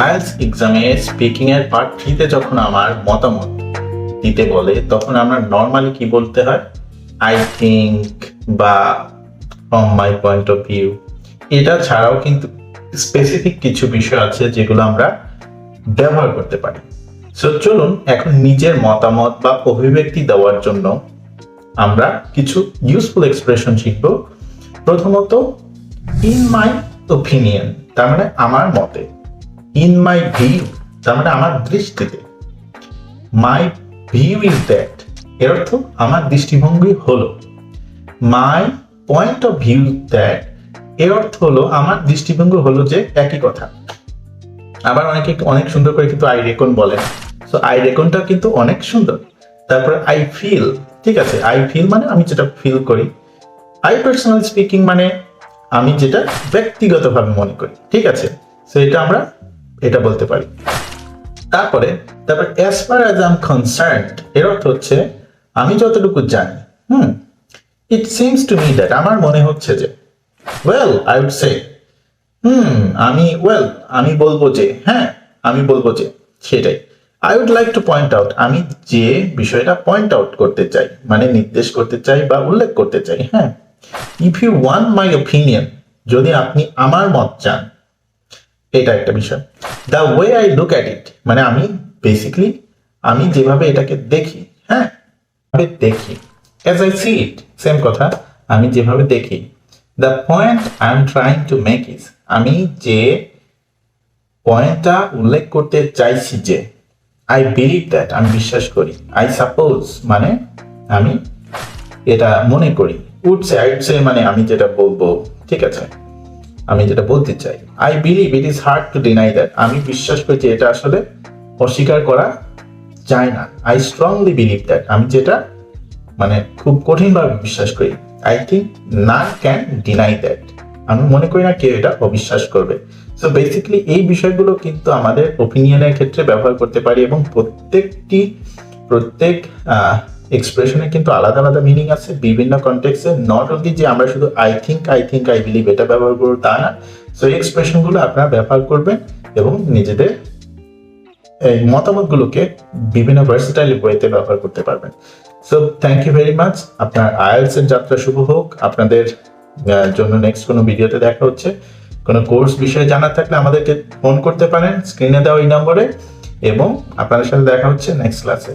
IELTS এক্সামে speaking এর part 3 তে যখন আমার মতামত দিতে বলে তখন আমরা নরমালি কি বলতে হয়, আই থিংক বা from my point of view. এটা ছাড়াও কিন্তু স্পেসিফিক কিছু বিষয় আছে যেগুলো আমরা ব্যবহার করতে পারি। সো চলুন এখন নিজের মতামত বা অভিব্যক্তি দেওয়ার জন্য আমরা কিছু ইউজফুল এক্সপ্রেশন শিখব। প্রথমত ইন মাই ওপিনিয়ন, তার মানে আমার মতে। ইন মাই ভিউ, তার মানে আমার দৃষ্টিতে। মাই ভিউ ইজ দ্যাট, এর অর্থ আমার দৃষ্টিভঙ্গি হলো। My point of view that, এর অর্থ হলো আমার দৃষ্টিভঙ্গি হলো যে একই কথা। আবার অনেকে অনেক সুন্দর করে কিন্তু আই রেকন বলেন, সো আই রেকনটা কিন্তু অনেক সুন্দর। তারপরে আই ফিল, ঠিক আছে, আই ফিল মানে আমি যেটা ফিল করি। আই পার্সোনাল স্পিকিং মানে আমি যেটা ব্যক্তিগতভাবে মনে করি, ঠিক আছে। সো এটা আমরা এটা বলতে পারি। তারপর as far as I'm concerned, এর অর্থ হচ্ছে আমি যতটুকু জানি। It seems to me that, আমার মনে হচ্ছে যে। ওয়েল আই উড সে, আমি বলবো যে, হ্যাঁ আমি বলবো যে, সেটাই। I would like to point out, আমি যে বিষয়টা পয়েন্ট আউট করতে চাই, মানে নির্দেশ করতে চাই বা উল্লেখ করতে চাই। হ্যাঁ, if you want my opinion, যদি আপনি আমার মত চান, এটা একটা বিষয়। The way I look at it, মানে আমি বেসিক্যালি আমি যেভাবে এটাকে দেখি, হ্যাঁ দেখি। As I see it, same কথা, আমি যেভাবে দেখি। The point I am trying to make is, আমি যে পয়েন্টটা উল্লেখ করতে চাইছি যে, আই বিলিভ দ্যাট, আমি বিশ্বাস করি। আই সাপোজ মানে আমি এটা মনে করি। উড সে মানে আমি যেটা বলবো, ঠিক আছে, আমি যেটা বলতে চাই। I believe it is hard to deny that, আমি বিশ্বাস করি যে এটা আসলে অস্বীকার করা যায় না। আই স্ট্রংলি বিলিভ দ্যাট, আমি যেটা মানে খুব কঠিনভাবে বিশ্বাস করি। I think none can deny that, আমি মনে করি না কেউ এটা অবিশ্বাস করবে। সো বেসিক্যালি এই বিষয়গুলো কিন্তু আমাদের ওপিনিয়নের ক্ষেত্রে ব্যবহার করতে পারি, এবং প্রত্যেক এক্সপ্রেশনে কিন্তু আলাদা আলাদা মিনিং আছে বিভিন্ন কনটেক্সটে। নট অনলি যে আমরা শুধু আই থিঙ্ক আই বিলিভ এটা ব্যবহার করবো তা না। সো এই এক্সপ্রেশনগুলো আপনারা ব্যবহার করবেন এবং নিজেদের এই মতামতগুলোকে বিভিন্ন ভার্সেটাইল ওয়েতে ব্যবহার করতে পারবেন। So thank you very much. আপনার আইএলটিএস এর যাত্রা শুভ হোক। আপনাদের জন্য নেক্সট কোনো ভিডিওতে দেখা হচ্ছে। কোনো কোর্স বিষয়ে জানার থাকলে আমাদেরকে ফোন করতে পারেন স্ক্রিনে দেওয়া এই নম্বরে, এবং আপনাদের সাথে দেখা হচ্ছে নেক্সট ক্লাসে।